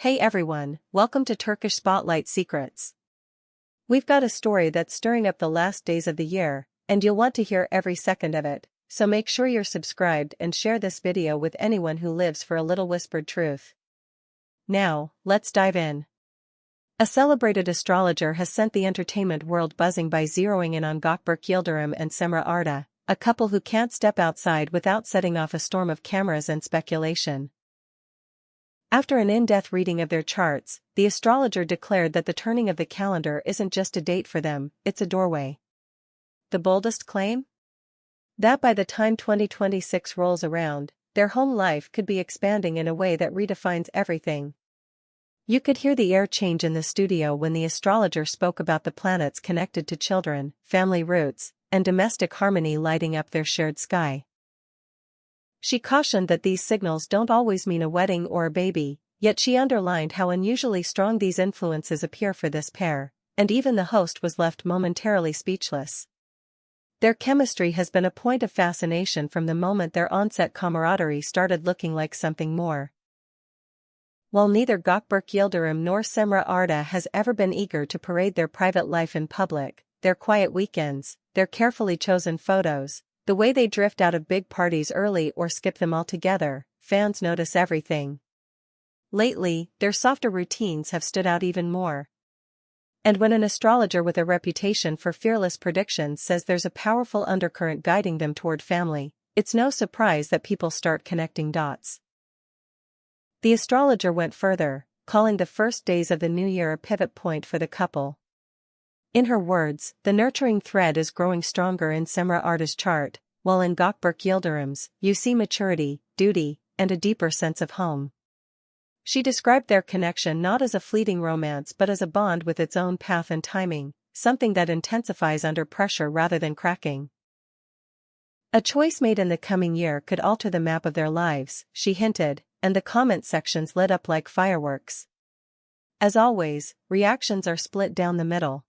Hey everyone, welcome to Turkish Spotlight Secrets. We've got a story that's stirring up the last days of the year, and you'll want to hear every second of it, so make sure you're subscribed and share this video with anyone who lives for a little whispered truth. Now, let's dive in. A celebrated astrologer has sent the entertainment world buzzing by zeroing in on Gökberk Yıldırım and Cemre Arda, a couple who can't step outside without setting off a storm of cameras and speculation. After an in-depth reading of their charts, the astrologer declared that the turning of the calendar isn't just a date for them, it's a doorway. The boldest claim? That by the time 2026 rolls around, their home life could be expanding in a way that redefines everything. You could hear the air change in the studio when the astrologer spoke about the planets connected to children, family roots, and domestic harmony lighting up their shared sky. She cautioned that these signals don't always mean a wedding or a baby, yet she underlined how unusually strong these influences appear for this pair, and even the host was left momentarily speechless. Their chemistry has been a point of fascination from the moment their on-set camaraderie started looking like something more. While neither Gökberk Yıldırım nor Cemre Arda has ever been eager to parade their private life in public, their quiet weekends, their carefully chosen photos, the way they drift out of big parties early or skip them altogether, fans notice everything. Lately, their softer routines have stood out even more. And when an astrologer with a reputation for fearless predictions says there's a powerful undercurrent guiding them toward family, it's no surprise that people start connecting dots. The astrologer went further, calling the first days of the new year a pivot point for the couple. In her words, the nurturing thread is growing stronger in Cemre Arda's chart, while in Gökberk Yıldırım's, you see maturity, duty, and a deeper sense of home. She described their connection not as a fleeting romance but as a bond with its own path and timing, something that intensifies under pressure rather than cracking. A choice made in the coming year could alter the map of their lives, she hinted, and the comment sections lit up like fireworks. As always, reactions are split down the middle.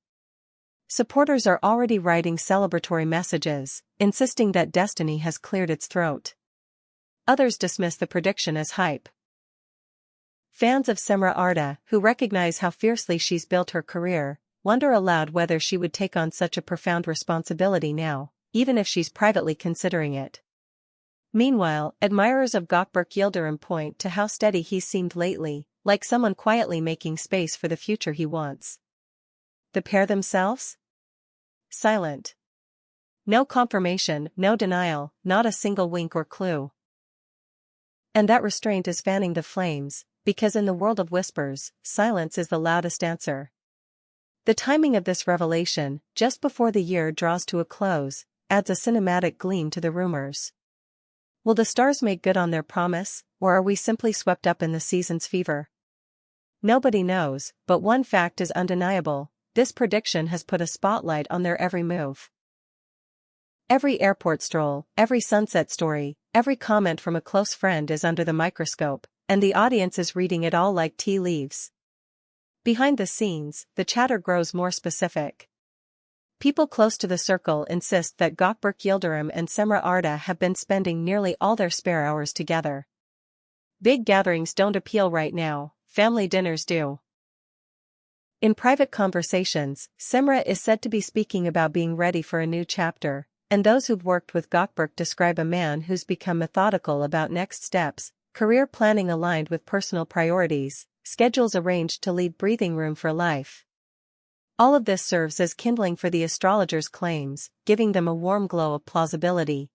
Supporters are already writing celebratory messages, insisting that destiny has cleared its throat. Others dismiss the prediction as hype. Fans of Cemre Arda, who recognize how fiercely she's built her career, wonder aloud whether she would take on such a profound responsibility now, even if she's privately considering it. Meanwhile, admirers of Gökberk Yıldırım point to how steady he's seemed lately, like someone quietly making space for the future he wants. The pair themselves? Silent. No confirmation, no denial, not a single wink or clue. And that restraint is fanning the flames, because in the world of whispers, silence is the loudest answer. The timing of this revelation, just before the year draws to a close, adds a cinematic gleam to the rumors. Will the stars make good on their promise, or are we simply swept up in the season's fever? Nobody knows, but one fact is undeniable. This prediction has put a spotlight on their every move. Every airport stroll, every sunset story, every comment from a close friend is under the microscope, and the audience is reading it all like tea leaves. Behind the scenes, the chatter grows more specific. People close to the circle insist that Gökberk Yıldırım and Cemre Arda have been spending nearly all their spare hours together. Big gatherings don't appeal right now, family dinners do. In private conversations, Cemre is said to be speaking about being ready for a new chapter, and those who've worked with Gökberk describe a man who's become methodical about next steps, career planning aligned with personal priorities, schedules arranged to leave breathing room for life. All of this serves as kindling for the astrologer's claims, giving them a warm glow of plausibility.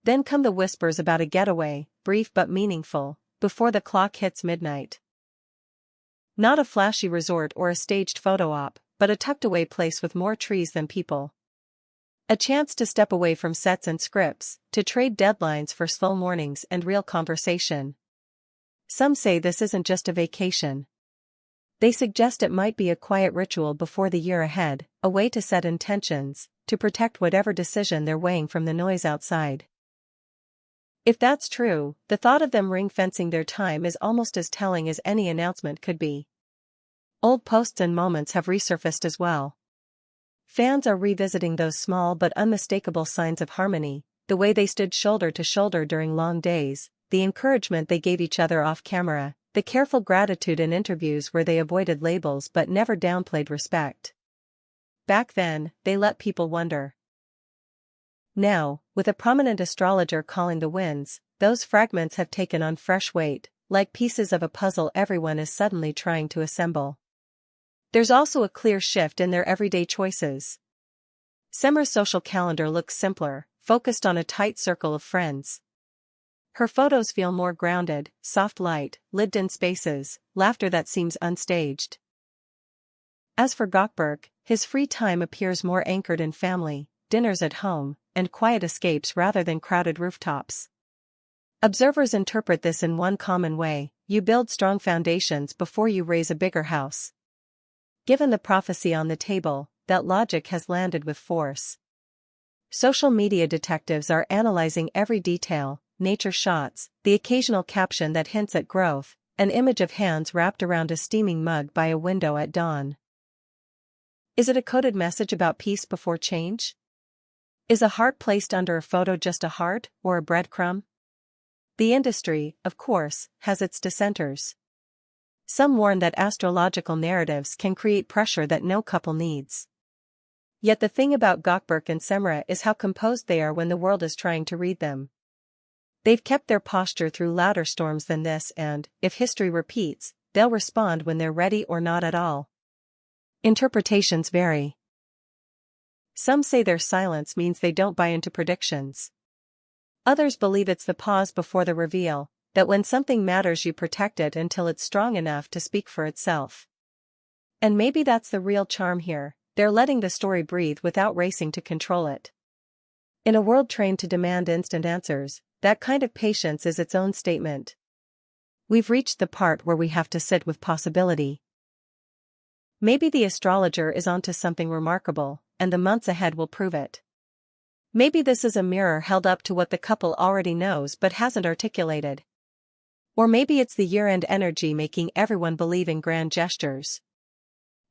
Then come the whispers about a getaway, brief but meaningful, before the clock hits midnight. Not a flashy resort or a staged photo op, but a tucked-away place with more trees than people. A chance to step away from sets and scripts, to trade deadlines for slow mornings and real conversation. Some say this isn't just a vacation. They suggest it might be a quiet ritual before the year ahead, a way to set intentions, to protect whatever decision they're weighing from the noise outside. If that's true, the thought of them ring-fencing their time is almost as telling as any announcement could be. Old posts and moments have resurfaced as well. Fans are revisiting those small but unmistakable signs of harmony, the way they stood shoulder to shoulder during long days, the encouragement they gave each other off camera, the careful gratitude in interviews where they avoided labels but never downplayed respect. Back then, they let people wonder. Now, with a prominent astrologer calling the winds, those fragments have taken on fresh weight, like pieces of a puzzle everyone is suddenly trying to assemble. There's also a clear shift in their everyday choices. Cemre's social calendar looks simpler, focused on a tight circle of friends. Her photos feel more grounded, soft light, lived-in spaces, laughter that seems unstaged. As for Gökberk, his free time appears more anchored in family, dinners at home, and quiet escapes rather than crowded rooftops. Observers interpret this in one common way: you build strong foundations before you raise a bigger house. Given the prophecy on the table, that logic has landed with force. Social media detectives are analyzing every detail: nature shots, the occasional caption that hints at growth, an image of hands wrapped around a steaming mug by a window at dawn. Is it a coded message about peace before change? Is a heart placed under a photo just a heart, or a breadcrumb? The industry, of course, has its dissenters. Some warn that astrological narratives can create pressure that no couple needs. Yet the thing about Gökberk and Cemre is how composed they are when the world is trying to read them. They've kept their posture through louder storms than this, and, if history repeats, they'll respond when they're ready or not at all. Interpretations vary. Some say their silence means they don't buy into predictions. Others believe it's the pause before the reveal, that when something matters you protect it until it's strong enough to speak for itself. And maybe that's the real charm here: they're letting the story breathe without racing to control it. In a world trained to demand instant answers, that kind of patience is its own statement. We've reached the part where we have to sit with possibility. Maybe the astrologer is onto something remarkable, and the months ahead will prove it. Maybe this is a mirror held up to what the couple already knows but hasn't articulated. Or maybe it's the year-end energy making everyone believe in grand gestures.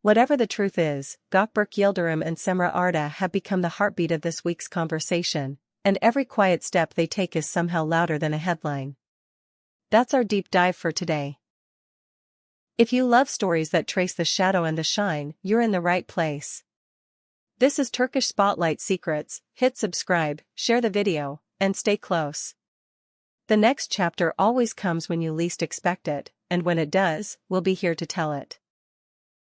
Whatever the truth is, Gökberk, Yıldırım and Cemre Arda have become the heartbeat of this week's conversation, and every quiet step they take is somehow louder than a headline. That's our deep dive for today. If you love stories that trace the shadow and the shine, you're in the right place. This is Turkish Spotlight Secrets. Hit subscribe, share the video, and stay close. The next chapter always comes when you least expect it, and when it does, we'll be here to tell it.